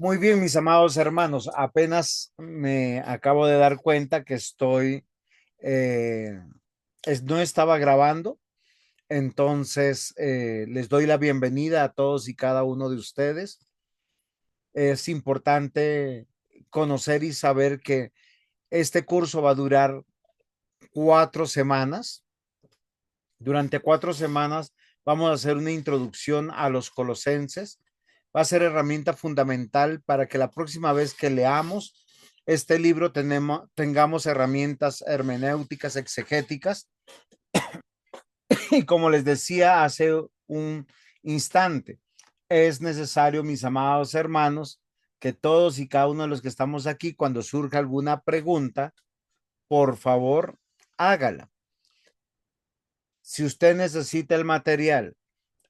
Muy bien, mis amados hermanos, apenas me acabo de dar cuenta que eh, no estaba grabando, entonces les doy la bienvenida a todos y cada uno de ustedes. Es importante conocer y saber que este curso va a durar 4 semanas. Durante 4 semanas vamos a hacer una introducción a los colosenses. Va a ser herramienta fundamental para que la próxima vez que leamos este libro tengamos herramientas hermenéuticas, exegéticas. Y como les decía hace un instante, es necesario, mis amados hermanos, que todos y cada uno de los que estamos aquí, cuando surja alguna pregunta, por favor, hágala. Si usted necesita el material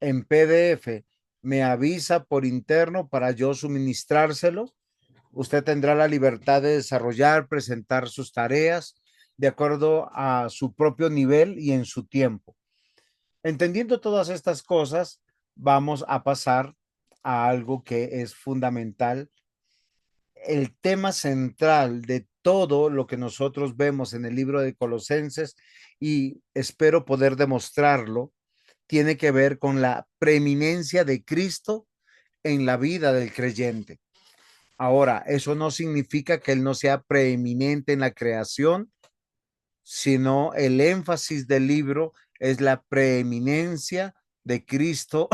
en PDF, me avisa por interno para yo suministrárselo. Usted tendrá la libertad de desarrollar, presentar sus tareas de acuerdo a su propio nivel y en su tiempo. Entendiendo todas estas cosas, vamos a pasar a algo que es fundamental. El tema central de todo lo que nosotros vemos en el libro de Colosenses, y espero poder demostrarlo, tiene que ver con la preeminencia de Cristo en la vida del creyente. Ahora, eso no significa que Él no sea preeminente en la creación, sino el énfasis del libro es la preeminencia de Cristo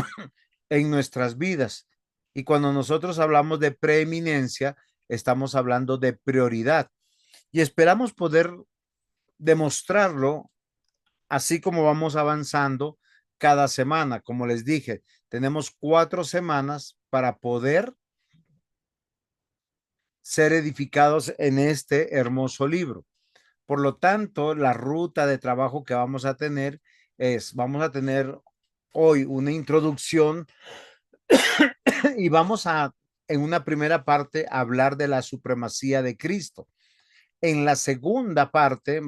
en nuestras vidas. Y cuando nosotros hablamos de preeminencia, estamos hablando de prioridad. Y esperamos poder demostrarlo así como vamos avanzando cada semana. Como les dije, tenemos 4 semanas para poder ser edificados en este hermoso libro. Por lo tanto, la ruta de trabajo que vamos a tener hoy una introducción y en una primera parte, hablar de la supremacía de Cristo. En la segunda parte,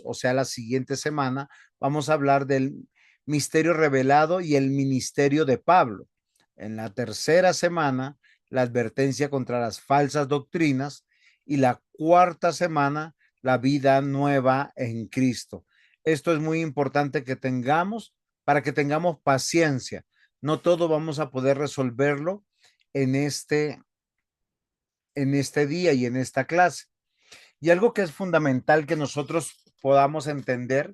o sea, la siguiente semana, vamos a hablar del misterio revelado y el ministerio de Pablo. En la tercera semana, la advertencia contra las falsas doctrinas. Y la cuarta semana, la vida nueva en Cristo. Esto es muy importante que tengamos para que tengamos paciencia. No todo vamos a poder resolverlo en este día y en esta clase. Y algo que es fundamental que nosotros podamos entender,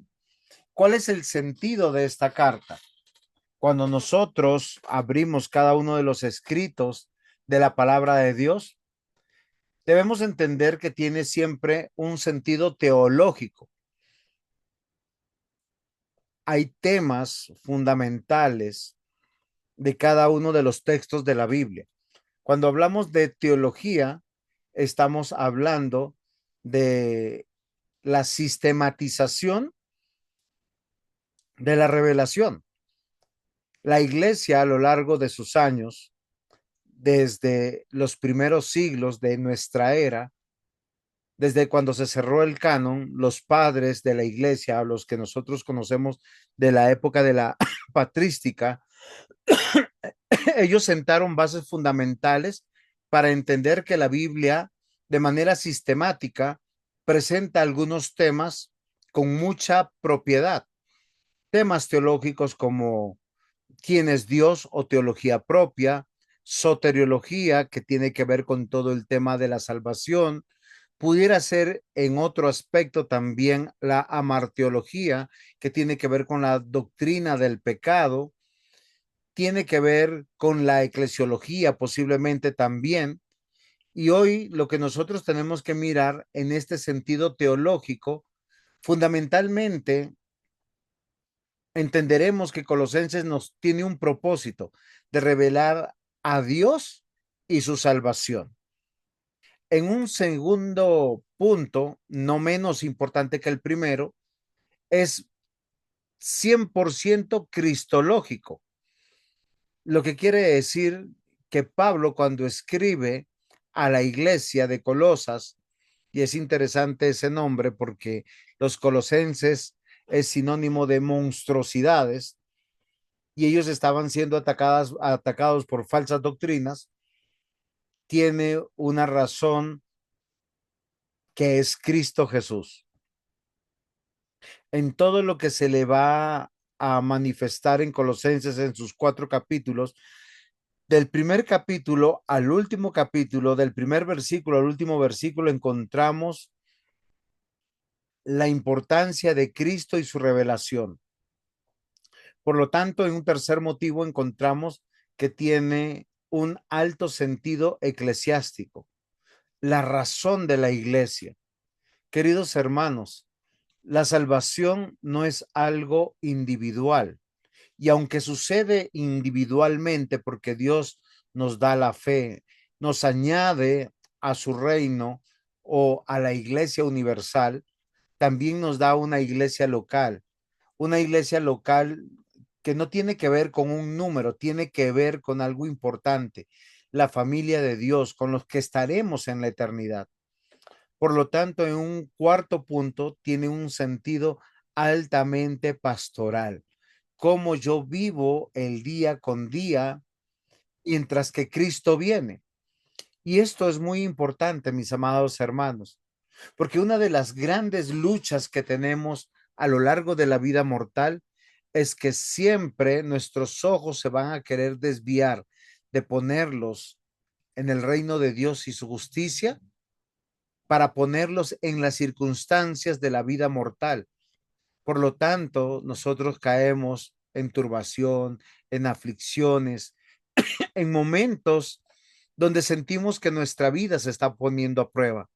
¿cuál es el sentido de esta carta? Cuando nosotros abrimos cada uno de los escritos de la palabra de Dios, debemos entender que tiene siempre un sentido teológico. Hay temas fundamentales de cada uno de los textos de la Biblia. Cuando hablamos de teología, estamos hablando de la sistematización de la revelación. La iglesia a lo largo de sus años, desde los primeros siglos de nuestra era, desde cuando se cerró el canon, los padres de la iglesia, los que nosotros conocemos de la época de la patrística, ellos sentaron bases fundamentales para entender que la Biblia, de manera sistemática, presenta algunos temas con mucha propiedad. Temas teológicos como quién es Dios o teología propia, soteriología, que tiene que ver con todo el tema de la salvación, pudiera ser en otro aspecto también la amarteología, que tiene que ver con la doctrina del pecado, tiene que ver con la eclesiología posiblemente también. Y hoy lo que nosotros tenemos que mirar en este sentido teológico, fundamentalmente entenderemos que Colosenses nos tiene un propósito de revelar a Dios y su salvación. En un segundo punto, no menos importante que el primero, es 100% cristológico, lo que quiere decir que Pablo, cuando escribe a la iglesia de Colosas, y es interesante ese nombre porque los colosenses es sinónimo de monstruosidades, y ellos estaban siendo atacados por falsas doctrinas, tiene una razón que es Cristo Jesús. En todo lo que se le va a manifestar en Colosenses en sus 4 capítulos, del primer capítulo al último capítulo, del primer versículo al último versículo, encontramos la importancia de Cristo y su revelación. Por lo tanto, en un tercer motivo encontramos que tiene un alto sentido eclesiástico, la razón de la iglesia. Queridos hermanos, la salvación no es algo individual. Y aunque sucede individualmente, porque Dios nos da la fe, nos añade a su reino o a la iglesia universal, también nos da una iglesia local que no tiene que ver con un número, tiene que ver con algo importante, la familia de Dios, con los que estaremos en la eternidad. Por lo tanto, en un cuarto punto, tiene un sentido altamente pastoral. Cómo yo vivo el día con día mientras que Cristo viene. Y esto es muy importante, mis amados hermanos, porque una de las grandes luchas que tenemos a lo largo de la vida mortal es que siempre nuestros ojos se van a querer desviar de ponerlos en el reino de Dios y su justicia para ponerlos en las circunstancias de la vida mortal. Por lo tanto, nosotros caemos en turbación, en aflicciones, en momentos donde sentimos que nuestra vida se está poniendo a prueba.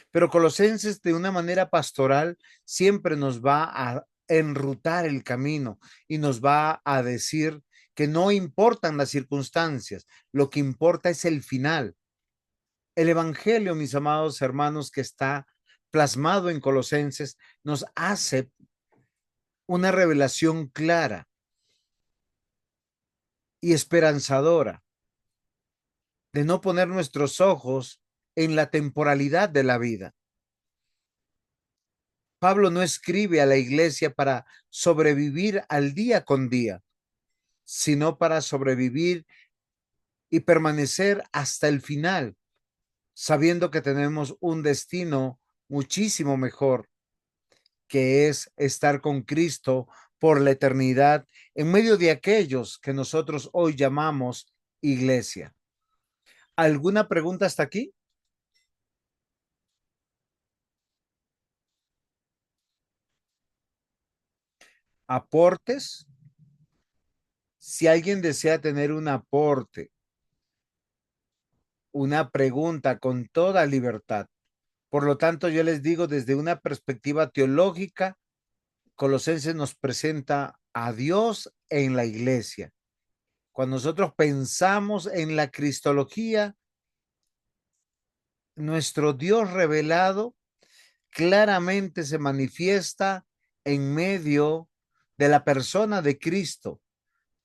Pero Colosenses, de una manera pastoral, siempre nos va a enrutar el camino y nos va a decir que no importan las circunstancias, lo que importa es el final. El Evangelio, mis amados hermanos, que está plasmado en Colosenses, nos hace una revelación clara y esperanzadora de no poner nuestros ojos en la temporalidad de la vida. Pablo no escribe a la iglesia para sobrevivir al día con día, sino para sobrevivir y permanecer hasta el final, sabiendo que tenemos un destino muchísimo mejor, que es estar con Cristo por la eternidad en medio de aquellos que nosotros hoy llamamos iglesia. ¿Alguna pregunta hasta aquí? ¿Aportes? Si alguien desea tener un aporte, una pregunta con toda libertad. Por lo tanto, yo les digo desde una perspectiva teológica, Colosenses nos presenta a Dios en la iglesia. Cuando nosotros pensamos en la cristología, nuestro Dios revelado claramente se manifiesta en medio de la persona de Cristo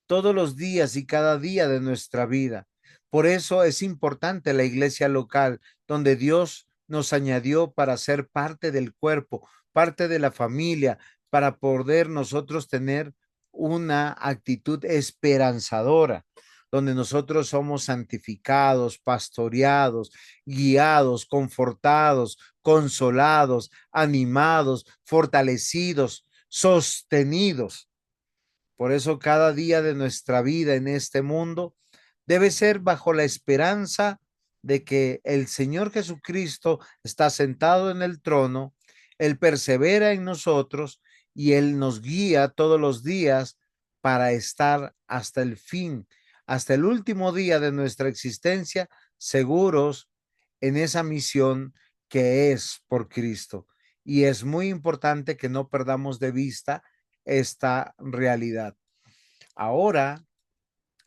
todos los días y cada día de nuestra vida. Por eso es importante la iglesia local, donde Dios nos añadió para ser parte del cuerpo, parte de la familia, para poder nosotros tener una actitud esperanzadora, donde nosotros somos santificados, pastoreados, guiados, confortados, consolados, animados, fortalecidos, sostenidos. Por eso cada día de nuestra vida en este mundo debe ser bajo la esperanza de que el Señor Jesucristo está sentado en el trono, Él persevera en nosotros y Él nos guía todos los días para estar hasta el fin, hasta el último día de nuestra existencia, seguros en esa misión que es por Cristo. Y es muy importante que no perdamos de vista esta realidad. Ahora,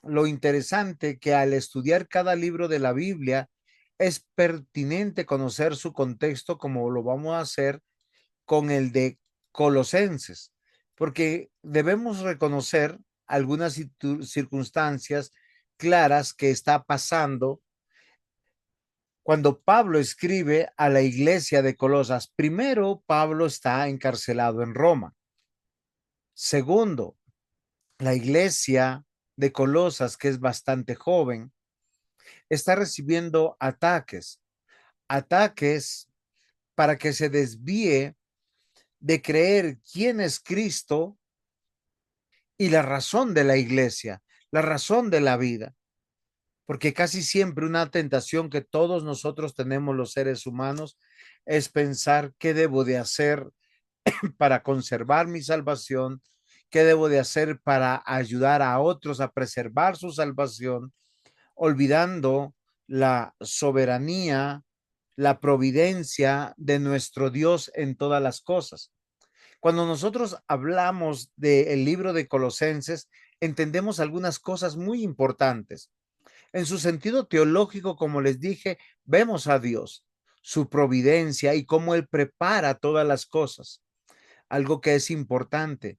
lo interesante que al estudiar cada libro de la Biblia es pertinente conocer su contexto como lo vamos a hacer con el de Colosenses, porque debemos reconocer algunas circunstancias claras que está pasando cuando Pablo escribe a la iglesia de Colosas. Primero, Pablo está encarcelado en Roma. Segundo, la iglesia de Colosas, que es bastante joven, está recibiendo ataques para que se desvíe de creer quién es Cristo y la razón de la iglesia, la razón de la vida. Porque casi siempre una tentación que todos nosotros tenemos los seres humanos es pensar qué debo de hacer para conservar mi salvación, qué debo de hacer para ayudar a otros a preservar su salvación, olvidando la soberanía, la providencia de nuestro Dios en todas las cosas. Cuando nosotros hablamos del libro de Colosenses, entendemos algunas cosas muy importantes. En su sentido teológico, como les dije, vemos a Dios, su providencia y cómo Él prepara todas las cosas. Algo que es importante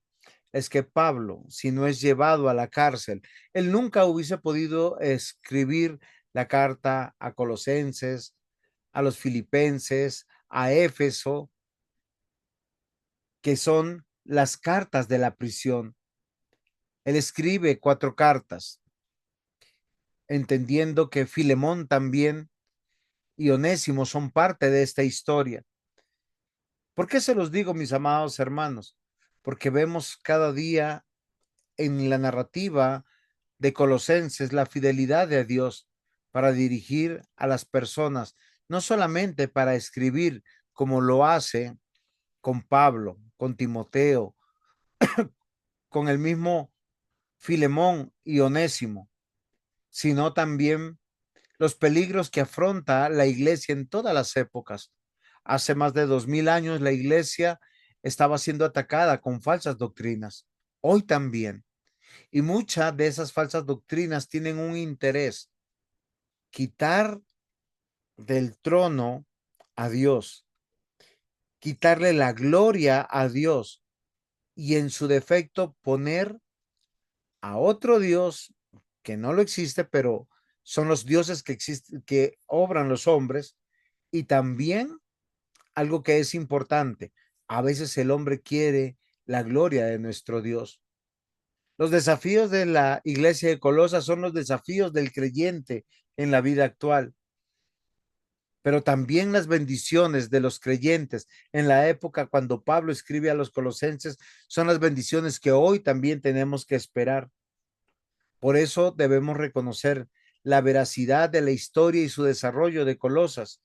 es que Pablo, si no es llevado a la cárcel, él nunca hubiese podido escribir la carta a Colosenses, a los Filipenses, a Éfeso, que son las cartas de la prisión. Él escribe 4 cartas, entendiendo que Filemón también y Onésimo son parte de esta historia. ¿Por qué se los digo, mis amados hermanos? Porque vemos cada día en la narrativa de Colosenses la fidelidad de Dios para dirigir a las personas, no solamente para escribir como lo hace con Pablo, con Timoteo, con el mismo Filemón y Onésimo, sino también los peligros que afronta la iglesia en todas las épocas. Hace más de 2000 años la iglesia estaba siendo atacada con falsas doctrinas. Hoy también. Y muchas de esas falsas doctrinas tienen un interés: quitar del trono a Dios, quitarle la gloria a Dios y en su defecto poner a otro Dios que no lo existe, pero son los dioses que existen, que obran los hombres. Y también algo que es importante, a veces el hombre quiere la gloria de nuestro Dios. Los desafíos de la iglesia de Colosas son los desafíos del creyente en la vida actual, pero también las bendiciones de los creyentes en la época cuando Pablo escribe a los colosenses son las bendiciones que hoy también tenemos que esperar. Por eso debemos reconocer la veracidad de la historia y su desarrollo de Colosas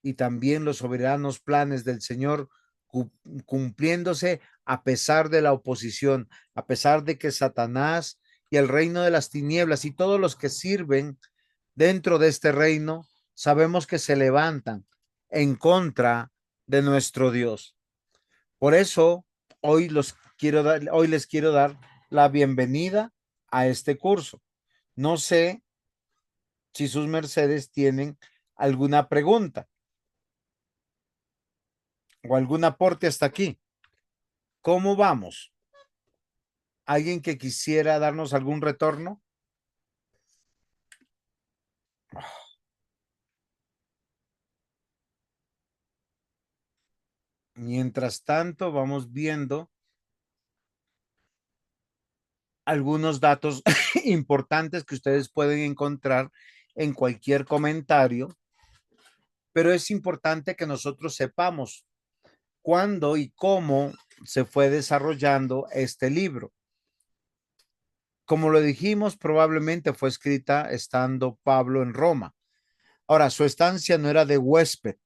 y también los soberanos planes del Señor cumpliéndose a pesar de la oposición, a pesar de que Satanás y el reino de las tinieblas y todos los que sirven dentro de este reino, sabemos que se levantan en contra de nuestro Dios. Por eso hoy les quiero dar la bienvenida a este curso. No sé si sus mercedes tienen alguna pregunta o algún aporte hasta aquí. ¿Cómo vamos? ¿Alguien que quisiera darnos algún retorno? Mientras tanto, vamos viendo algunos datos importantes que ustedes pueden encontrar en cualquier comentario, pero es importante que nosotros sepamos cuándo y cómo se fue desarrollando este libro. Como lo dijimos, probablemente fue escrita estando Pablo en Roma. Ahora, su estancia no era de huésped,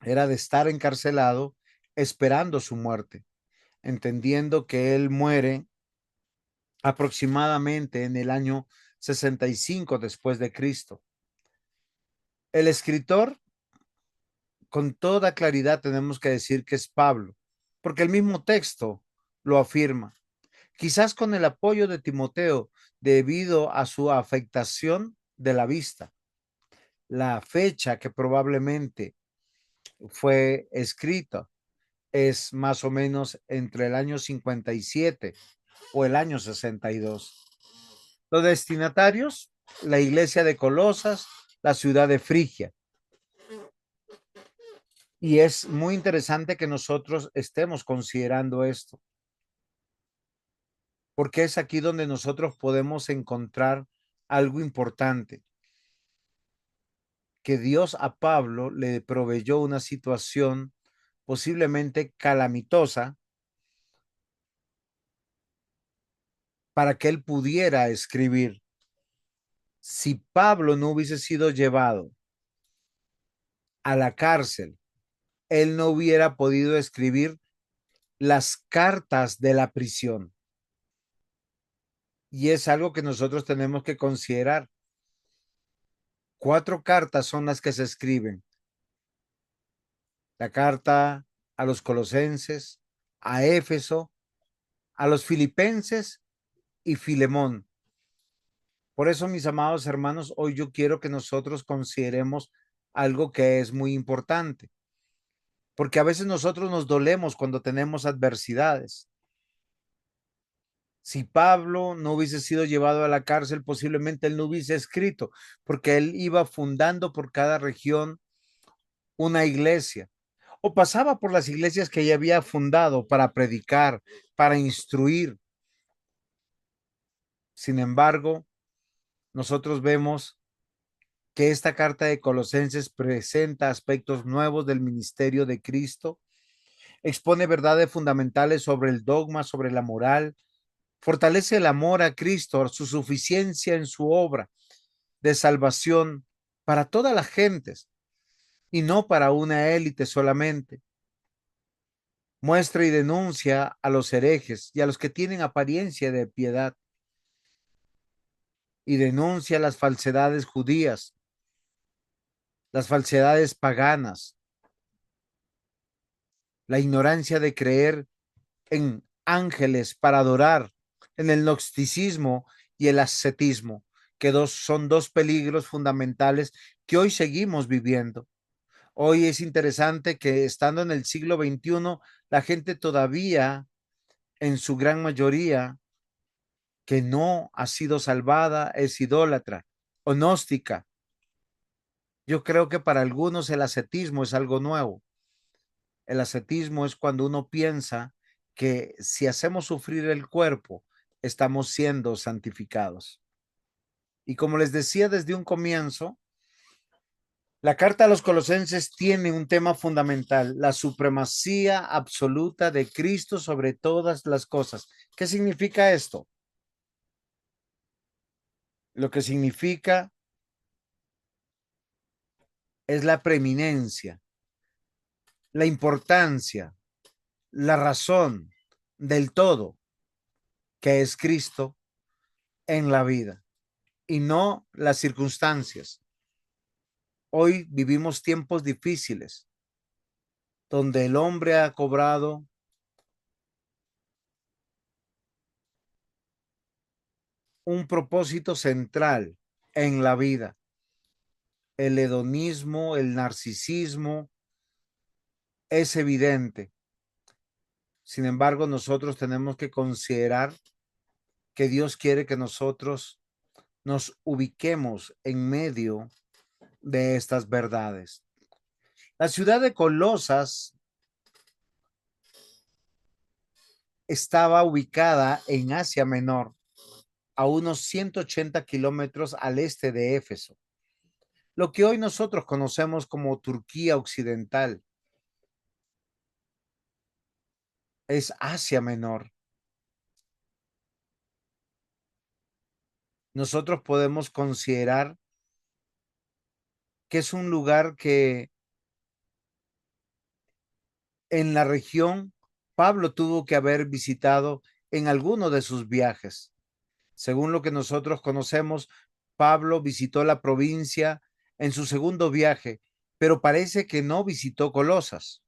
era de estar encarcelado esperando su muerte, entendiendo que él muere aproximadamente en el año 65 después de Cristo. El escritor, con toda claridad tenemos que decir que es Pablo, porque el mismo texto lo afirma. Quizás con el apoyo de Timoteo debido a su afectación de la vista. La fecha que probablemente fue escrita es más o menos entre el año 57 o el año 62. Los destinatarios, la iglesia de Colosas, la ciudad de Frigia. Y es muy interesante que nosotros estemos considerando esto, porque es aquí donde nosotros podemos encontrar algo importante. que Dios a Pablo le proveyó una situación posiblemente calamitosa para que él pudiera escribir. Si Pablo no hubiese sido llevado a la cárcel, él no hubiera podido escribir las cartas de la prisión. Y es algo que nosotros tenemos que considerar. 4 cartas son las que se escriben. La carta a los colosenses, a Éfeso, a los filipenses y Filemón. Por eso, mis amados hermanos, hoy yo quiero que nosotros consideremos algo que es muy importante, porque a veces nosotros nos dolemos cuando tenemos adversidades. Si Pablo no hubiese sido llevado a la cárcel, posiblemente él no hubiese escrito, porque él iba fundando por cada región una iglesia, o pasaba por las iglesias que ya había fundado para predicar, para instruir. Sin embargo, nosotros vemos que esta carta de Colosenses presenta aspectos nuevos del ministerio de Cristo, expone verdades fundamentales sobre el dogma, sobre la moral, fortalece el amor a Cristo, su suficiencia en su obra de salvación para todas las gentes y no para una élite solamente. Muestra y denuncia a los herejes y a los que tienen apariencia de piedad, y denuncia las falsedades judías, las falsedades paganas, la ignorancia de creer en ángeles para adorar, en el gnosticismo y el ascetismo, que son 2 peligros fundamentales que hoy seguimos viviendo. Hoy es interesante que estando en el siglo XXI, la gente todavía, en su gran mayoría, que no ha sido salvada, es idólatra o gnóstica. Yo creo que para algunos el ascetismo es algo nuevo. El ascetismo es cuando uno piensa que si hacemos sufrir el cuerpo, estamos siendo santificados. Y como les decía desde un comienzo, la carta a los colosenses tiene un tema fundamental, la supremacía absoluta de Cristo sobre todas las cosas. ¿Qué significa esto? Lo que significa es la preeminencia, la importancia, la razón del todo que es Cristo en la vida y no las circunstancias. Hoy vivimos tiempos difíciles donde el hombre ha cobrado un propósito central en la vida. El hedonismo, el narcisismo es evidente. Sin embargo, nosotros tenemos que considerar que Dios quiere que nosotros nos ubiquemos en medio de estas verdades. La ciudad de Colosas estaba ubicada en Asia Menor, a unos 180 kilómetros al este de Éfeso, lo que hoy nosotros conocemos como Turquía Occidental. Es Asia Menor. Nosotros podemos considerar que es un lugar que en la región Pablo tuvo que haber visitado en alguno de sus viajes. Según lo que nosotros conocemos, Pablo visitó la provincia en su segundo viaje, pero parece que no visitó Colosas.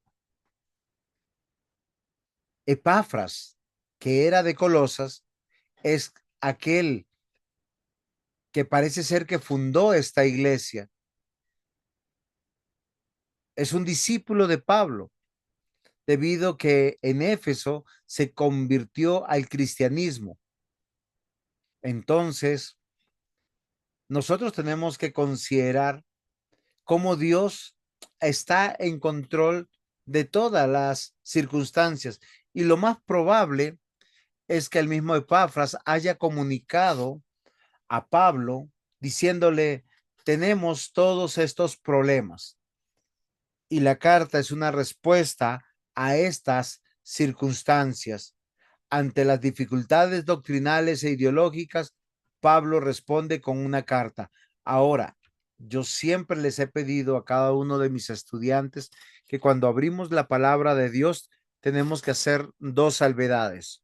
Epafras, que era de Colosas, es aquel que parece ser que fundó esta iglesia. Es un discípulo de Pablo, debido que en Éfeso se convirtió al cristianismo. Entonces, nosotros tenemos que considerar cómo Dios está en control de todas las circunstancias. Y lo más probable es que el mismo Epafras haya comunicado a Pablo diciéndole, tenemos todos estos problemas y la carta es una respuesta a estas circunstancias. Ante las dificultades doctrinales e ideológicas, Pablo responde con una carta. Ahora, yo siempre les he pedido a cada uno de mis estudiantes que cuando abrimos la palabra de Dios tenemos que hacer dos salvedades.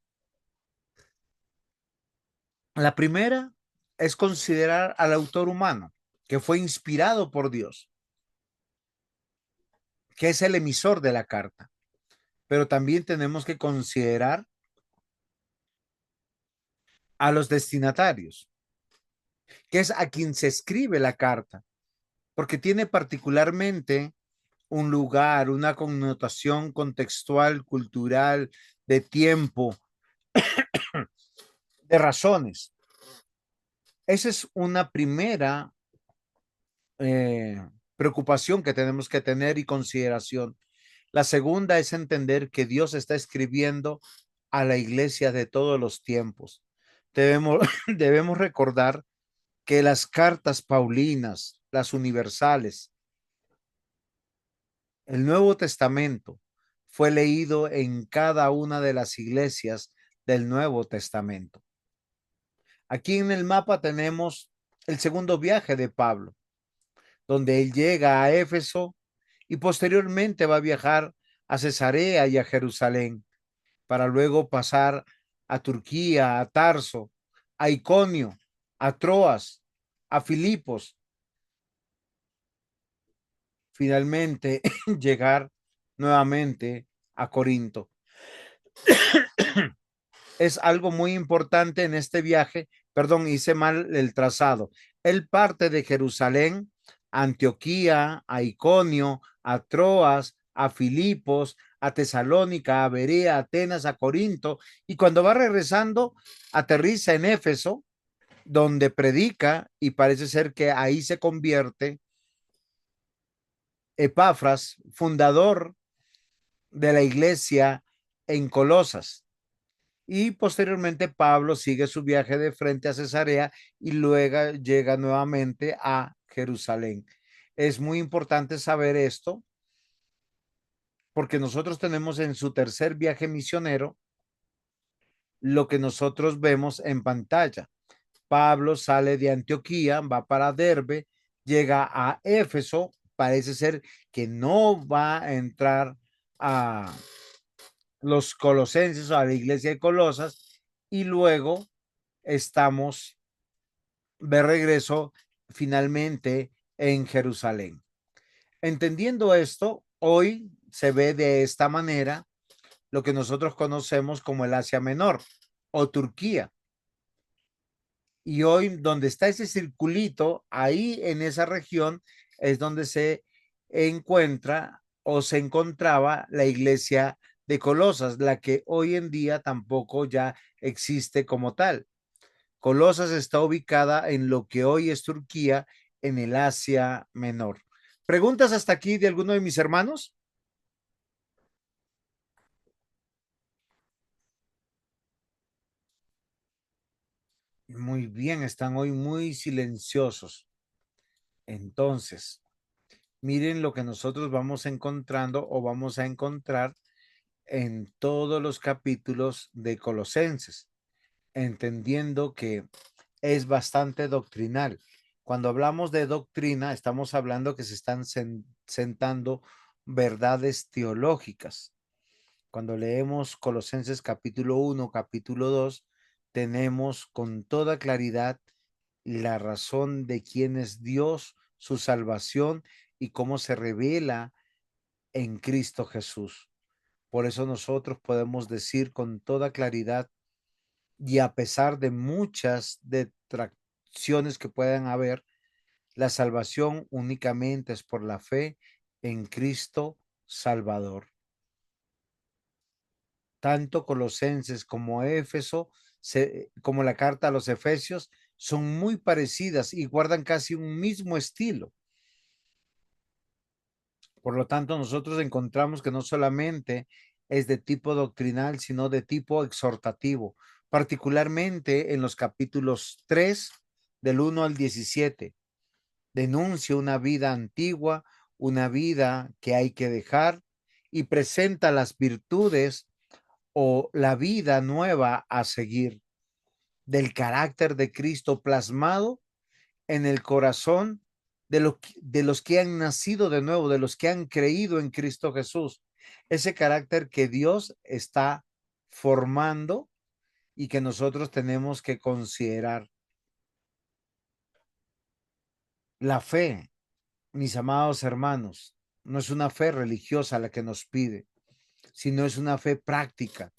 La primera es considerar al autor humano, que fue inspirado por Dios, que es el emisor de la carta. Pero también tenemos que considerar a los destinatarios, que es a quien se escribe la carta, porque tiene particularmente un lugar, una connotación contextual, cultural, de tiempo, de razones. Esa es una primera eh, preocupación que tenemos que tener y consideración. La segunda es entender que Dios está escribiendo a la iglesia de todos los tiempos. Debemos, debemos recordar que las cartas paulinas, las universales, el Nuevo Testamento fue leído en cada una de las iglesias del Nuevo Testamento. Aquí en el mapa tenemos el segundo viaje de Pablo, donde él llega a Éfeso y posteriormente va a viajar a Cesarea y a Jerusalén, para luego pasar a Turquía, a Tarso, a Iconio, a Troas, a Filipos, finalmente llegar nuevamente a Corinto. Es algo muy importante en este viaje. Perdón, hice mal el trazado. Él parte de Jerusalén, a Antioquía, a Iconio, a Troas, a Filipos, a Tesalónica, a Berea, a Atenas, a Corinto, y cuando va regresando, aterriza en Éfeso, donde predica, y parece ser que ahí se convierte Epafras, fundador de la iglesia en Colosas. Y posteriormente Pablo sigue su viaje de frente a Cesarea y luego llega nuevamente a Jerusalén. Es muy importante saber esto porque nosotros tenemos en su tercer viaje misionero lo que nosotros vemos en pantalla. Pablo sale de Antioquía, va para Derbe, llega a Éfeso, parece ser que no va a entrar a los colosenses o a la iglesia de Colosas y luego estamos de regreso finalmente en Jerusalén. Entendiendo esto, hoy se ve de esta manera lo que nosotros conocemos como el Asia Menor o Turquía. Y hoy donde está ese circulito, ahí en esa región es donde se encuentra o se encontraba la iglesia de Colosas, la que hoy en día tampoco ya existe como tal. Colosas está ubicada en lo que hoy es Turquía, en el Asia Menor. ¿Preguntas hasta aquí de alguno de mis hermanos? Muy bien, están hoy muy silenciosos. Entonces, miren lo que nosotros vamos encontrando o vamos a encontrar en todos los capítulos de Colosenses, entendiendo que es bastante doctrinal. Cuando hablamos de doctrina, estamos hablando que se están sentando verdades teológicas. Cuando leemos Colosenses capítulo 1, capítulo 2, tenemos con toda claridad la razón de quién es Dios, su salvación y cómo se revela en Cristo Jesús. Por eso nosotros podemos decir con toda claridad y a pesar de muchas detracciones que puedan haber, la salvación únicamente es por la fe en Cristo Salvador. Tanto Colosenses como Éfeso, como la carta a los Efesios, son muy parecidas y guardan casi un mismo estilo. Por lo tanto, nosotros encontramos que no solamente es de tipo doctrinal, sino de tipo exhortativo, particularmente en los capítulos 3 del 1 al 17, denuncia una vida antigua, una vida que hay que dejar y presenta las virtudes o la vida nueva a seguir del carácter de Cristo plasmado en el corazón de los que han nacido de nuevo, de los que han creído en Cristo Jesús. Ese carácter que Dios está formando y que nosotros tenemos que considerar. La fe, mis amados hermanos, no es una fe religiosa la que nos pide, sino es una fe práctica,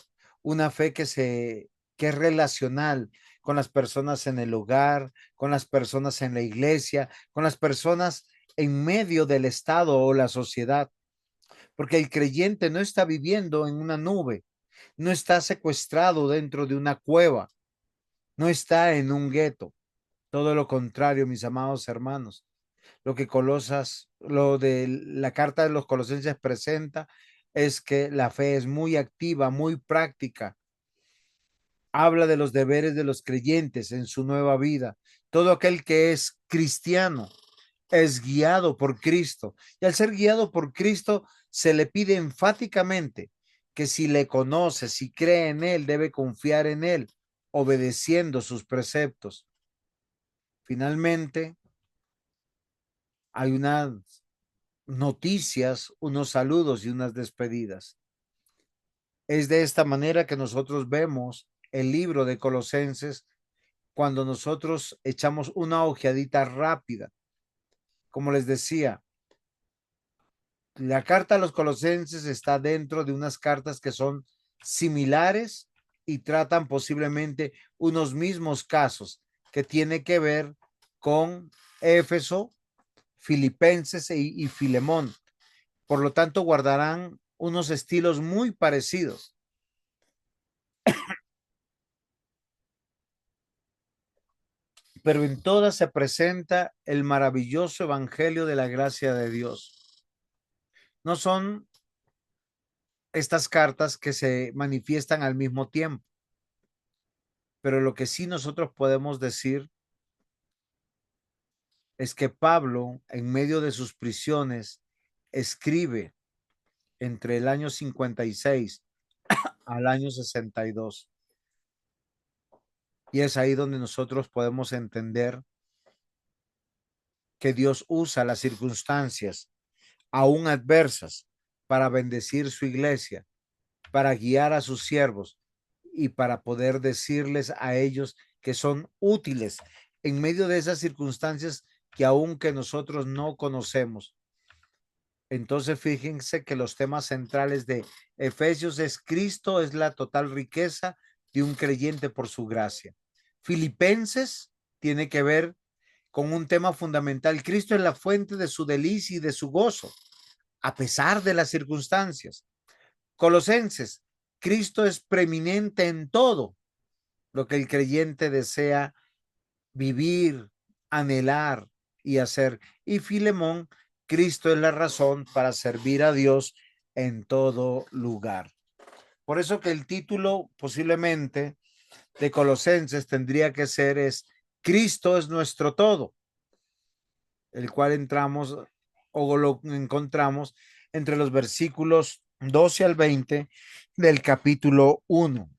una fe que es relacional con las personas en el hogar, con las personas en la iglesia, con las personas en medio del Estado o la sociedad, porque el creyente no está viviendo en una nube, no está secuestrado dentro de una cueva, no está en un gueto. Todo lo contrario, mis amados hermanos. Lo de la carta de los Colosenses presenta es que la fe es muy activa, muy práctica. Habla de los deberes de los creyentes en su nueva vida. Todo aquel que es cristiano es guiado por Cristo. Y al ser guiado por Cristo, se le pide enfáticamente que si le conoce, si cree en Él, debe confiar en Él, obedeciendo sus preceptos. Finalmente, hay unas noticias, unos saludos y unas despedidas. Es de esta manera que nosotros vemos el libro de Colosenses cuando nosotros echamos una ojeadita rápida. Como les decía, la carta a los Colosenses está dentro de unas cartas que son similares y tratan posiblemente unos mismos casos que tiene que ver con Éfeso, Filipenses y Filemón. Por lo tanto, guardarán unos estilos muy parecidos. Pero en todas se presenta el maravilloso evangelio de la gracia de Dios. No son estas cartas que se manifiestan al mismo tiempo, pero lo que sí nosotros podemos decir es que Pablo, en medio de sus prisiones, escribe entre el año 56 al año 62. Y es ahí donde nosotros podemos entender que Dios usa las circunstancias aún adversas para bendecir su iglesia, para guiar a sus siervos y para poder decirles a ellos que son útiles en medio de esas circunstancias que aún que nosotros no conocemos. Entonces fíjense que los temas centrales de Efesios es Cristo es la total riqueza de un creyente por su gracia. Filipenses tiene que ver con un tema fundamental. Cristo es la fuente de su delicia y de su gozo, a pesar de las circunstancias. Colosenses, Cristo es preeminente en todo lo que el creyente desea vivir, anhelar y hacer. Y Filemón, Cristo es la razón para servir a Dios en todo lugar. Por eso que el título posiblemente de Colosenses tendría que ser es Cristo es nuestro todo, el cual entramos o lo encontramos entre los versículos 12 al 20 del capítulo 1.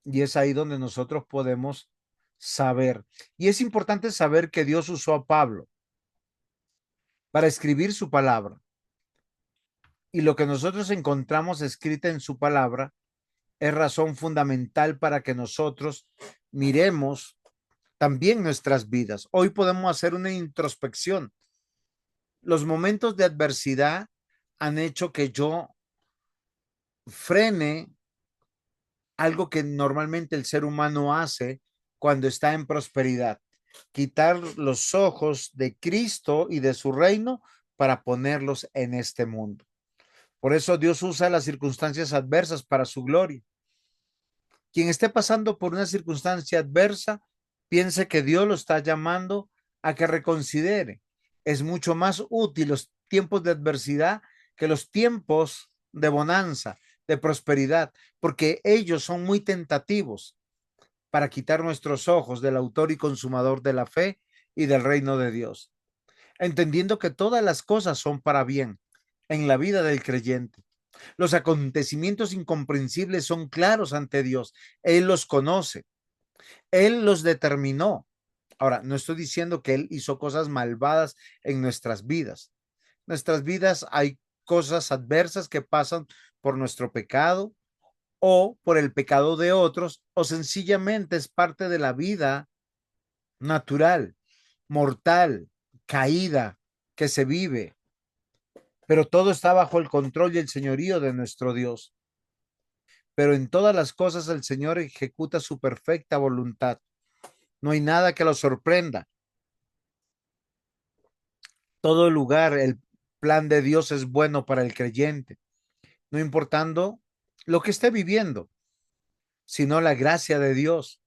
Y es ahí donde nosotros podemos saber. Y es importante saber que Dios usó a Pablo para escribir su palabra. Y lo que nosotros encontramos escrita en su palabra es razón fundamental para que nosotros miremos también nuestras vidas. Hoy podemos hacer una introspección. Los momentos de adversidad han hecho que yo frene algo que normalmente el ser humano hace cuando está en prosperidad, quitar los ojos de Cristo y de su reino para ponerlos en este mundo. Por eso Dios usa las circunstancias adversas para su gloria. Quien esté pasando por una circunstancia adversa, piense que Dios lo está llamando a que reconsidere. Es mucho más útil los tiempos de adversidad que los tiempos de bonanza, de prosperidad, porque ellos son muy tentativos para quitar nuestros ojos del autor y consumador de la fe y del reino de Dios. entendiendo que todas las cosas son para bien en la vida del creyente. Los acontecimientos incomprensibles son claros ante Dios. Él los conoce, Él los determinó. Ahora, no estoy diciendo que Él hizo cosas malvadas en nuestras vidas. Nuestras vidas hay cosas adversas que pasan por nuestro pecado o por el pecado de otros, o sencillamente es parte de la vida natural, mortal, caída que se vive, pero todo está bajo el control y el señorío de nuestro Dios. Pero en todas las cosas el Señor ejecuta su perfecta voluntad. No hay nada que lo sorprenda. Todo lugar, el plan de Dios es bueno para el creyente, no importando lo que esté viviendo, sino la gracia de Dios.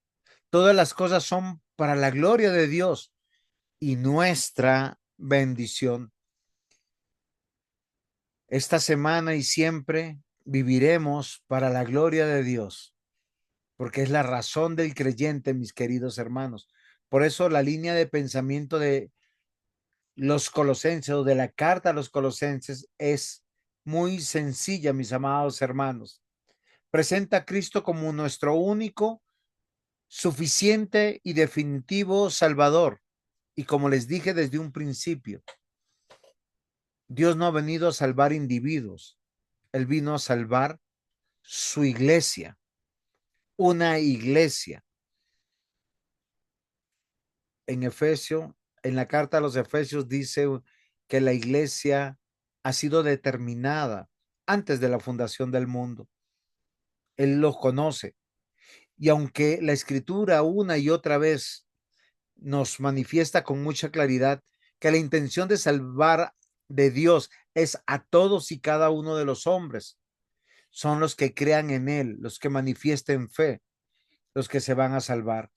Todas las cosas son para la gloria de Dios y nuestra bendición. Esta semana y siempre viviremos para la gloria de Dios, porque es la razón del creyente, mis queridos hermanos. Por eso la línea de pensamiento de los colosenses o de la carta a los colosenses es muy sencilla, mis amados hermanos. Presenta a Cristo como nuestro único, suficiente y definitivo Salvador. Y como les dije desde un principio, Dios no ha venido a salvar individuos, Él vino a salvar su iglesia, una iglesia. En Efesio, en la carta a los Efesios dice que la iglesia ha sido determinada antes de la fundación del mundo. Él lo conoce. Y aunque la escritura una y otra vez nos manifiesta con mucha claridad que la intención de salvar de Dios es a todos y cada uno de los hombres, son los que crean en Él, los que manifiesten fe, los que se van a salvar.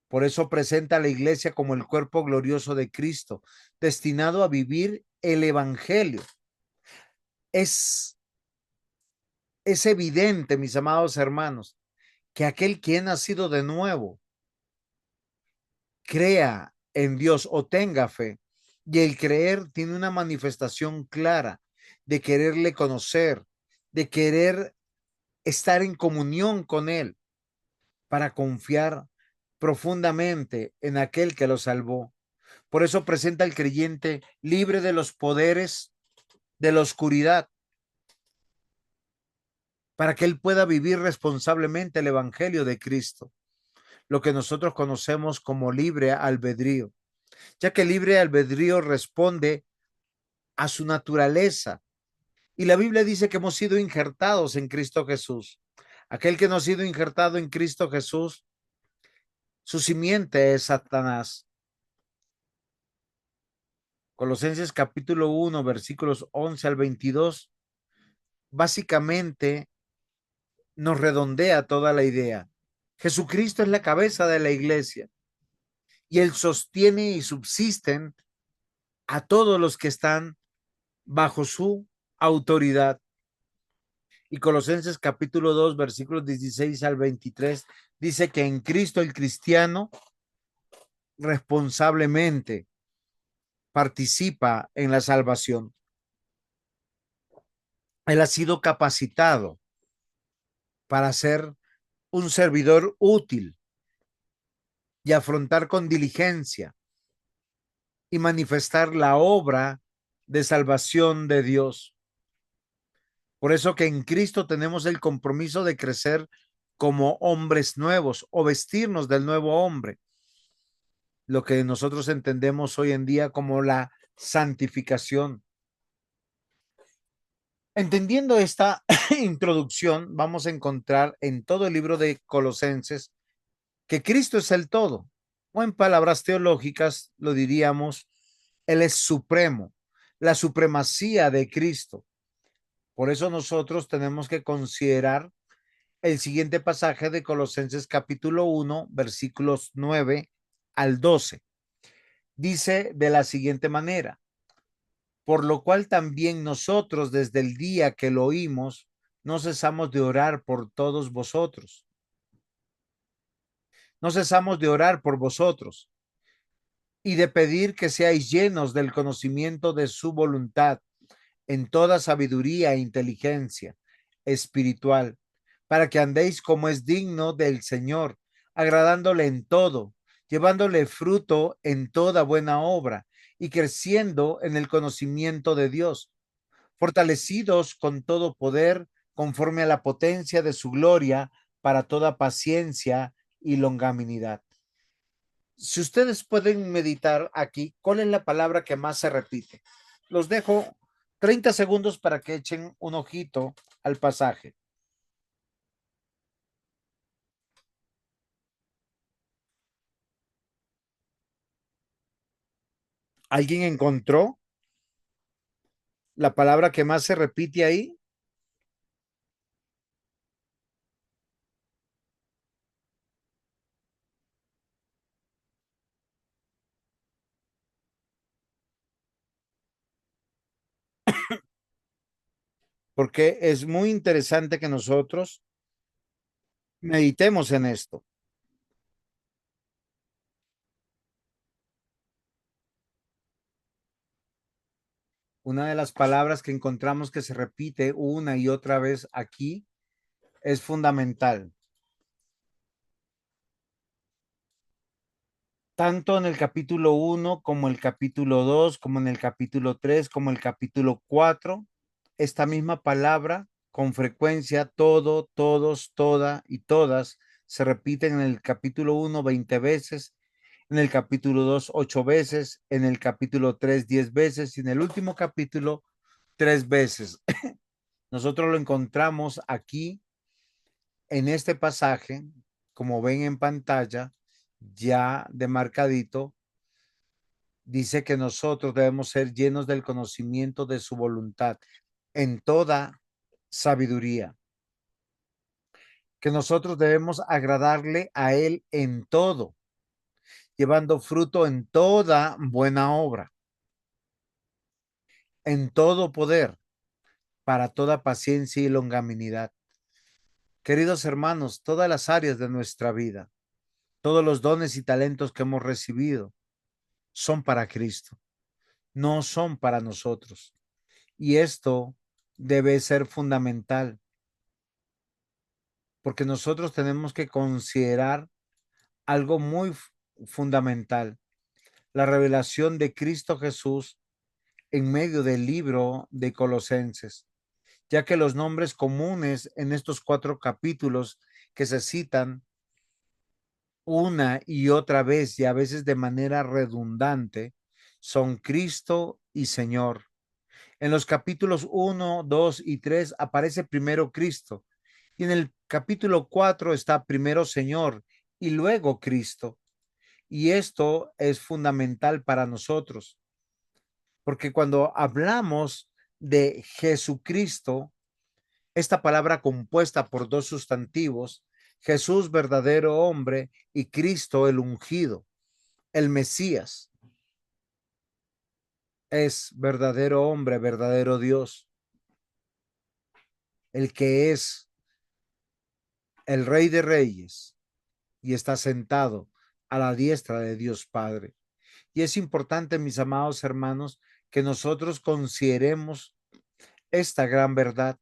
Por eso presenta a la iglesia como el cuerpo glorioso de Cristo, destinado a vivir el evangelio. Es, es evidente, mis amados hermanos, que aquel quien ha nacido de nuevo crea en Dios o tenga fe. Y el creer tiene una manifestación clara de quererle conocer, de querer estar en comunión con Él para confiar profundamente en aquel que lo salvó. Por eso presenta al creyente libre de los poderes de la oscuridad, para que él pueda vivir responsablemente el evangelio de Cristo, lo que nosotros conocemos como libre albedrío, ya que libre albedrío responde a su naturaleza. Y la Biblia dice que hemos sido injertados en Cristo Jesús. Aquel que no ha sido injertado en Cristo Jesús, su simiente es Satanás. Colosenses capítulo 1, versículos 11 al 22, básicamente nos redondea toda la idea. Jesucristo es la cabeza de la iglesia y él sostiene y subsisten a todos los que están bajo su autoridad. Y Colosenses capítulo 2, versículos 16 al 23, dice que en Cristo el cristiano responsablemente participa en la salvación. Él ha sido capacitado para ser un servidor útil y afrontar con diligencia y manifestar la obra de salvación de Dios. Por eso que en Cristo tenemos el compromiso de crecer como hombres nuevos o vestirnos del nuevo hombre, lo que nosotros entendemos hoy en día como la santificación. Entendiendo esta introducción, vamos a encontrar en todo el libro de Colosenses que Cristo es el todo, o en palabras teológicas lo diríamos, Él es supremo, la supremacía de Cristo. Por eso nosotros tenemos que considerar el siguiente pasaje de Colosenses capítulo 1, versículos 9 al 12. Dice de la siguiente manera: por lo cual también nosotros desde el día que lo oímos, no cesamos de orar por todos vosotros. No cesamos de orar por vosotros y de pedir que seáis llenos del conocimiento de su voluntad en toda sabiduría e inteligencia espiritual, para que andéis como es digno del Señor, agradándole en todo, llevándole fruto en toda buena obra y creciendo en el conocimiento de Dios, fortalecidos con todo poder conforme a la potencia de su gloria para toda paciencia y longanimidad. Si ustedes pueden meditar aquí, ¿cuál es la palabra que más se repite? Los dejo 30 segundos para que echen un ojito al pasaje. ¿Alguien encontró la palabra que más se repite ahí? Porque es muy interesante que nosotros meditemos en esto. Una de las palabras que encontramos que se repite una y otra vez aquí es fundamental. Tanto en el capítulo 1 como el capítulo 2 como en el capítulo 3 como el capítulo 4 esta misma palabra con frecuencia, todo, todos, toda y todas, se repiten en el capítulo 1 20 veces, en el capítulo 2 8 veces, en el capítulo 3 10 veces y en el último capítulo 3 veces. Nosotros lo encontramos aquí en este pasaje, como ven en pantalla, ya demarcadito, dice que nosotros debemos ser llenos del conocimiento de su voluntad en toda sabiduría, que nosotros debemos agradarle a Él en todo, llevando fruto en toda buena obra, en todo poder, para toda paciencia y longanimidad. Queridos hermanos, todas las áreas de nuestra vida, todos los dones y talentos que hemos recibido son para Cristo, no son para nosotros. Y esto debe ser fundamental porque nosotros tenemos que considerar algo muy fundamental, la revelación de Cristo Jesús en medio del libro de Colosenses, ya que los nombres comunes en estos 4 capítulos que se citan una y otra vez y a veces de manera redundante son Cristo y Señor. En los capítulos 1, 2 y 3 aparece primero Cristo y en el capítulo 4 está primero Señor y luego Cristo. Y esto es fundamental para nosotros, porque cuando hablamos de Jesucristo, esta palabra compuesta por 2 sustantivos, Jesús verdadero hombre y Cristo el ungido, el Mesías, es verdadero hombre, verdadero Dios, el que es el Rey de Reyes y está sentado a la diestra de Dios Padre. Y es importante, mis amados hermanos, que nosotros consideremos esta gran verdad,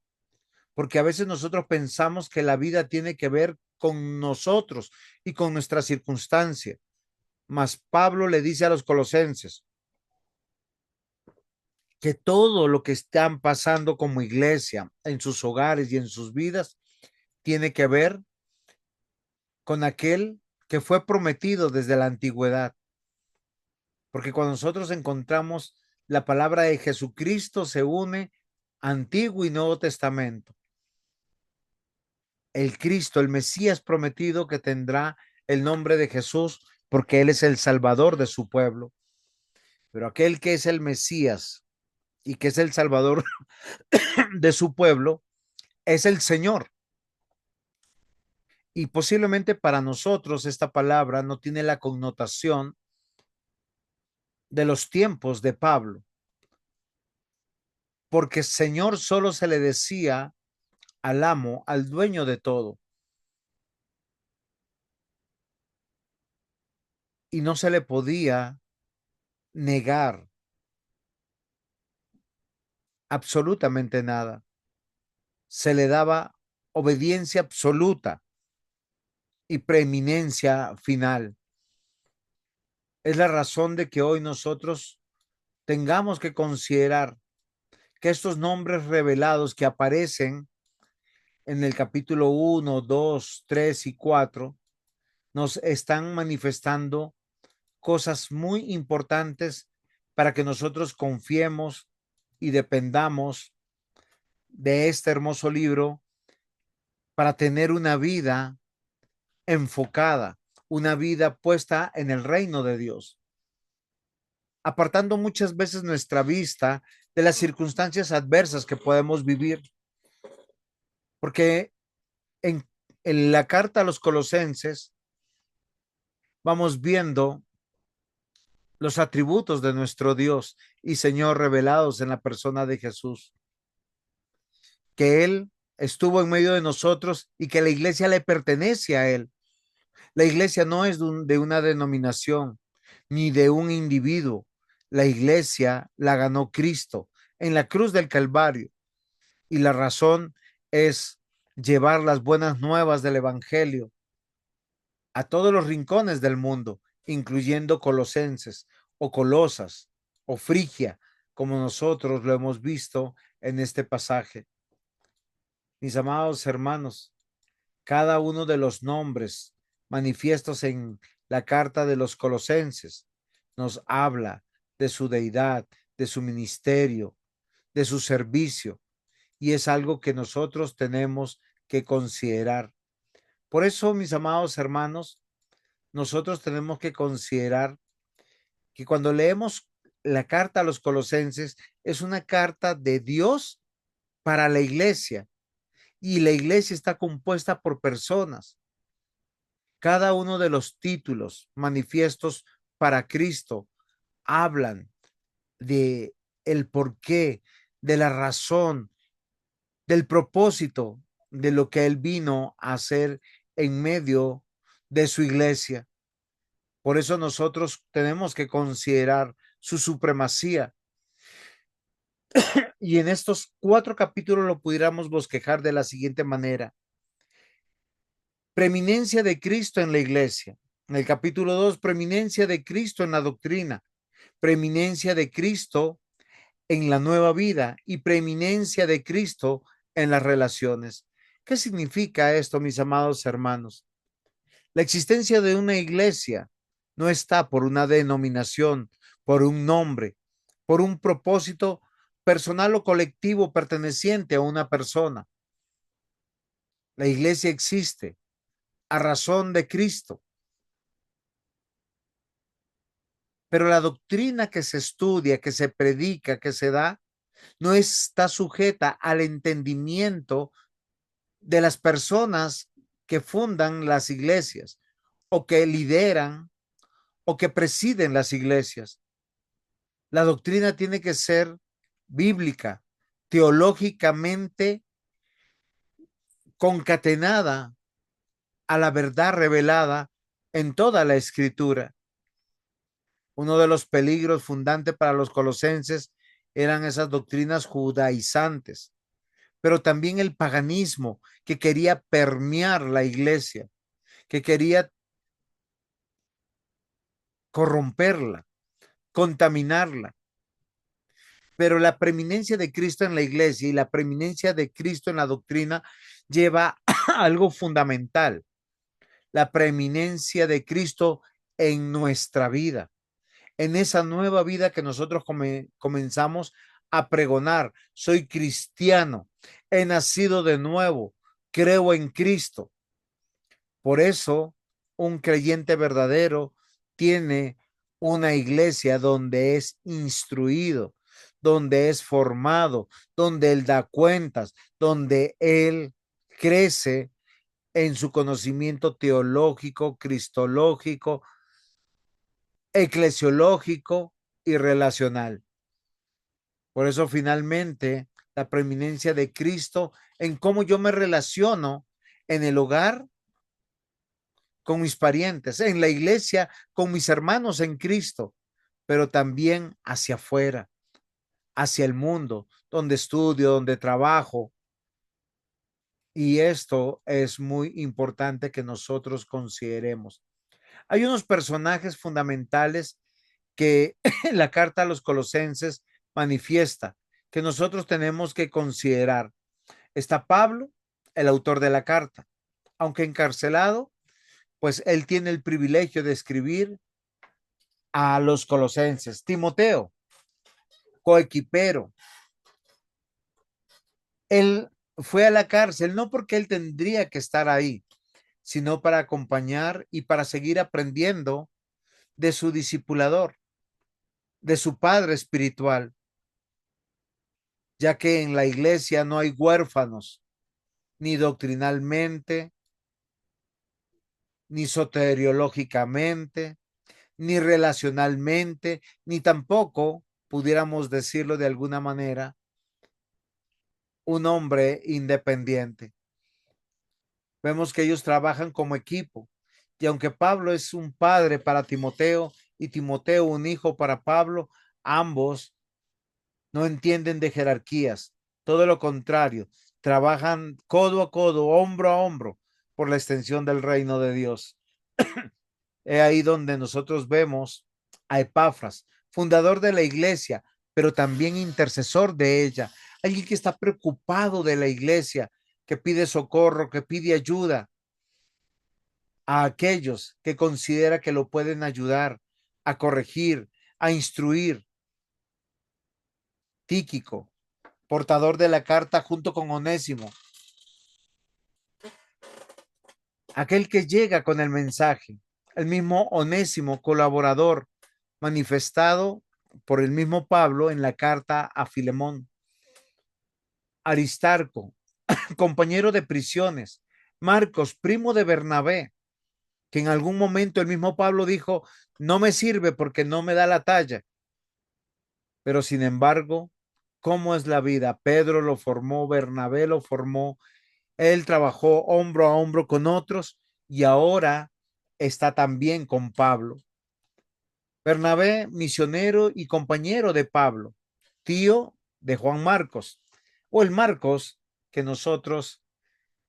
porque a veces nosotros pensamos que la vida tiene que ver con nosotros y con nuestra circunstancia. Mas Pablo le dice a los colosenses que todo lo que están pasando como iglesia en sus hogares y en sus vidas tiene que ver con aquel que fue prometido desde la antigüedad. Porque cuando nosotros encontramos la palabra de Jesucristo se une Antiguo y Nuevo Testamento. El Cristo, el Mesías prometido que tendrá el nombre de Jesús porque Él es el Salvador de su pueblo. Pero aquel que es el Mesías y que es el Salvador de su pueblo es el Señor. Y posiblemente para nosotros esta palabra no tiene la connotación de los tiempos de Pablo, porque Señor solo se le decía al amo, al dueño de todo, y no se le podía negar absolutamente nada. Se le daba obediencia absoluta y preeminencia final. Es la razón de que hoy nosotros tengamos que considerar que estos nombres revelados que aparecen en el capítulo 1, 2, 3 y 4 nos están manifestando cosas muy importantes para que nosotros confiemos y dependamos de este hermoso libro para tener una vida enfocada, una vida puesta en el reino de Dios, apartando muchas veces nuestra vista de las circunstancias adversas que podemos vivir, porque en, en la carta a los Colosenses vamos viendo los atributos de nuestro Dios y Señor revelados en la persona de Jesús, que Él estuvo en medio de nosotros y que la iglesia le pertenece a Él. La iglesia no es de una denominación ni de un individuo. La iglesia la ganó Cristo en la cruz del Calvario y la razón es llevar las buenas nuevas del Evangelio a todos los rincones del mundo, incluyendo Colosenses o Colosas o Frigia, como nosotros lo hemos visto en este pasaje. Mis amados hermanos, cada uno de los nombres manifiestos en la carta de los Colosenses nos habla de su deidad, de su ministerio, de su servicio, y es algo que nosotros tenemos que considerar. Por eso, mis amados hermanos, nosotros tenemos que considerar que cuando leemos la carta a los Colosenses, es una carta de Dios para la iglesia, y la iglesia está compuesta por personas. Cada uno de los títulos manifiestos para Cristo hablan de el porqué, de la razón, del propósito de lo que Él vino a hacer en medio de su iglesia. Por eso nosotros tenemos que considerar su supremacía. Y en estos 4 capítulos lo pudiéramos bosquejar de la siguiente manera. Preeminencia de Cristo en la iglesia. En el capítulo 2, preeminencia de Cristo en la doctrina, preeminencia de Cristo en la nueva vida y preeminencia de Cristo en las relaciones. ¿Qué significa esto, mis amados hermanos? La existencia de una iglesia no está por una denominación, por un nombre, por un propósito personal o colectivo perteneciente a una persona. La iglesia existe a razón de Cristo, pero la doctrina que se estudia, que se predica, que se da, no está sujeta al entendimiento de las personas que fundan las iglesias o que lideran o que presiden las iglesias. La doctrina tiene que ser bíblica, teológicamente concatenada a la verdad revelada en toda la escritura. Uno de los peligros fundantes para los colosenses eran esas doctrinas judaizantes, pero también el paganismo que quería permear la iglesia, que quería corromperla, contaminarla. Pero la preeminencia de Cristo en la iglesia y la preeminencia de Cristo en la doctrina lleva a algo fundamental, la preeminencia de Cristo en nuestra vida, en esa nueva vida que nosotros comenzamos a pregonar. Soy cristiano, he nacido de nuevo, creo en Cristo. Por eso, un creyente verdadero tiene una iglesia donde es instruido, donde es formado, donde él da cuentas, donde él crece en su conocimiento teológico, cristológico, eclesiológico y relacional. Por eso finalmente la preeminencia de Cristo en cómo yo me relaciono en el hogar con mis parientes, en la iglesia con mis hermanos en Cristo, pero también hacia afuera, hacia el mundo, donde estudio, donde trabajo. Y esto es muy importante que nosotros consideremos. Hay unos personajes fundamentales que la carta a los colosenses manifiesta, que nosotros tenemos que considerar. Está Pablo, el autor de la carta. Aunque encarcelado, pues él tiene el privilegio de escribir a los colosenses. Timoteo, coequipero, él fue a la cárcel no porque él tendría que estar ahí, sino para acompañar y para seguir aprendiendo de su discipulador, de su padre espiritual, ya que en la iglesia no hay huérfanos, ni doctrinalmente, ni soteriológicamente, ni relacionalmente, ni tampoco, pudiéramos decirlo de alguna manera, un hombre independiente. Vemos que ellos trabajan como equipo. Y aunque Pablo es un padre para Timoteo y Timoteo un hijo para Pablo, ambos no entienden de jerarquías. Todo lo contrario, trabajan codo a codo, hombro a hombro, por la extensión del reino de Dios. Es ahí donde nosotros vemos a Epafras, fundador de la iglesia, pero también intercesor de ella, alguien que está preocupado de la iglesia, que pide socorro, que pide ayuda a aquellos que considera que lo pueden ayudar, a corregir, a instruir. Tíquico, portador de la carta junto con Onésimo, aquel que llega con el mensaje, el mismo Onésimo, colaborador, manifestado por el mismo Pablo en la carta a Filemón. Aristarco, compañero de prisiones. Marcos, primo de Bernabé, que en algún momento el mismo Pablo dijo, no me sirve porque no me da la talla. Pero sin embargo, ¿cómo es la vida? Pedro lo formó, Bernabé lo formó, él trabajó hombro a hombro con otros y ahora está también con Pablo. Bernabé, misionero y compañero de Pablo, tío de Juan Marcos, o el Marcos que nosotros,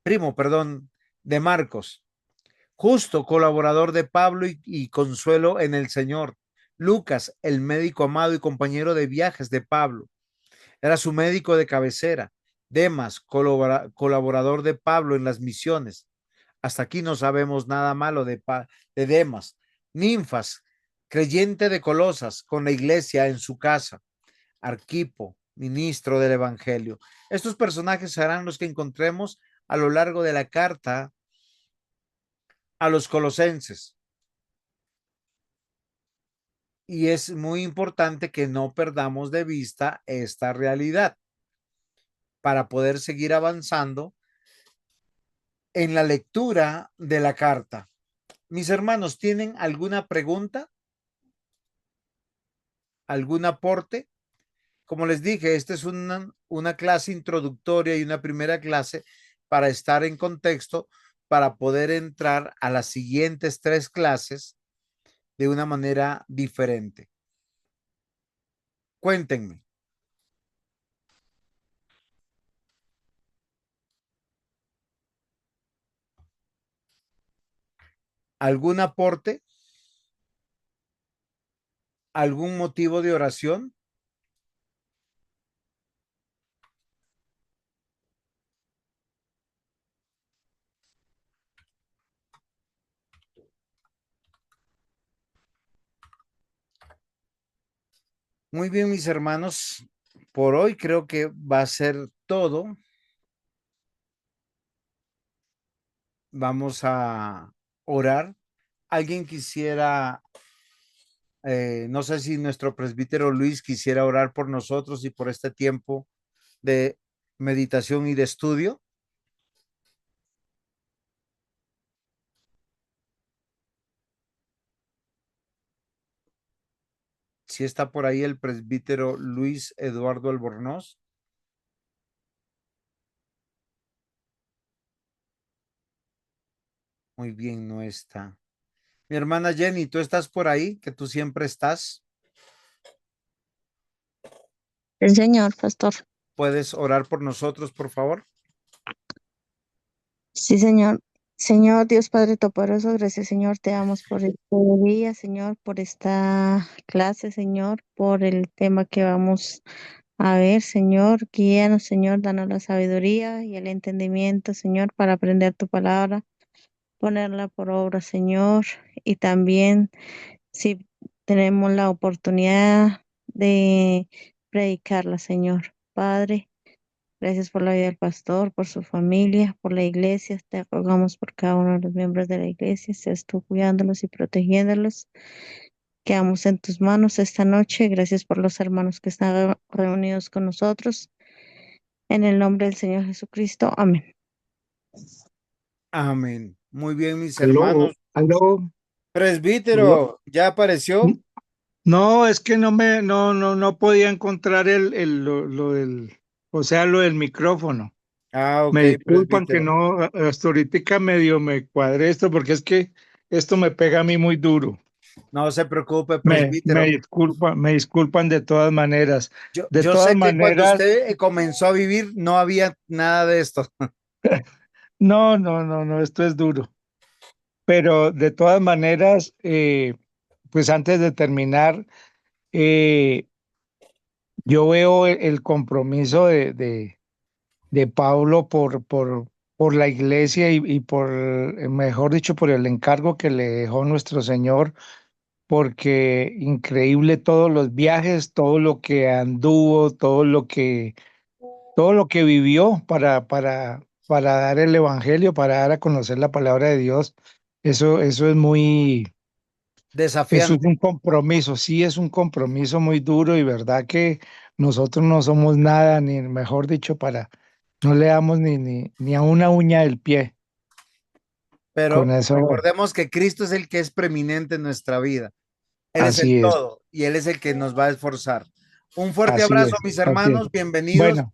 primo, perdón, de Marcos, justo colaborador de Pablo y Consuelo en el Señor. Lucas, el médico amado y compañero de viajes de Pablo, era su médico de cabecera. Demas, colaborador de Pablo en las misiones. Hasta aquí no sabemos nada malo de Demas. Ninfas, creyente de Colosas, con la iglesia en su casa. Arquipo, ministro del Evangelio. Estos personajes serán los que encontremos a lo largo de la carta a los colosenses. Y es muy importante que no perdamos de vista esta realidad para poder seguir avanzando en la lectura de la carta. Mis hermanos, ¿tienen alguna pregunta? ¿Algún aporte? Como les dije, esta es una clase introductoria y una primera clase para estar en contexto, para poder entrar a las siguientes tres clases de una manera diferente. Cuéntenme, ¿algún aporte? ¿Algún motivo de oración? Muy bien, mis hermanos, por hoy creo que va a ser todo. Vamos a orar. ¿Alguien quisiera, no sé si nuestro presbítero Luis quisiera orar por nosotros y por este tiempo de meditación y de estudio? Si está por ahí el presbítero Luis Eduardo Albornoz. Muy bien, no está. Mi hermana Jenny, ¿tú estás por ahí? Que tú siempre estás. El Señor, pastor. ¿Puedes orar por nosotros, por favor? Sí, Señor. Señor Dios Padre Todopoderoso, gracias, Señor. Te damos por este día, Señor, por esta clase, Señor, por el tema que vamos a ver, Señor. Guíanos, Señor, danos la sabiduría y el entendimiento, Señor, para aprender tu palabra, ponerla por obra, Señor. Y también, si tenemos la oportunidad de predicarla, Señor. Padre. Gracias por la vida del pastor, por su familia, por la iglesia. Te rogamos por cada uno de los miembros de la iglesia. Seas tú cuidándolos y protegiéndolos. Quedamos en tus manos esta noche. Gracias por los hermanos que están reunidos con nosotros. En el nombre del Señor Jesucristo. Amén. Amén. Muy bien, mis Aló, hermanos. aló, aló. Presbítero, ¿ya apareció? No, es que no podía encontrar lo del, o sea, lo del micrófono. Ah, ok, Me disculpan que presbítero. no, hasta ahorita medio me cuadré esto porque es que esto me pega a mí muy duro. No se preocupe, Me presbítero. me disculpan de todas maneras. De Yo todas sé que cuando maneras, usted comenzó a vivir no había nada de esto. no, esto es duro. Pero de todas maneras, pues antes de terminar, eh, yo veo el compromiso de Pablo por la iglesia y por, mejor dicho, por el encargo que le dejó nuestro Señor, porque increíble todos los viajes, todo lo que anduvo, todo lo que vivió para dar el evangelio, para dar a conocer la palabra de Dios. Eso es eso es Desafiante. un compromiso, sí es un compromiso muy duro y verdad que nosotros no somos nada, ni mejor dicho, no le damos ni a una uña del pie con Pero eso. recordemos que Cristo es el que es preeminente en nuestra vida. Él es el Así es, todo y Él es el que nos va a esforzar. Un fuerte así abrazo, es, mis así es. hermanos, bienvenidos Bueno,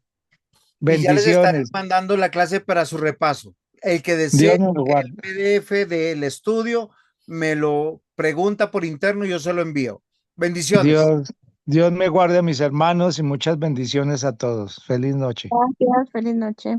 y ya les estaré bendiciones. mandando la clase para su repaso. El que desee Dios nos lo el guarde. PDF del estudio me lo pregunta por interno y yo se lo envío. Bendiciones. Dios, Dios me guarde a mis hermanos y muchas bendiciones a todos. Feliz noche. Gracias. Feliz noche.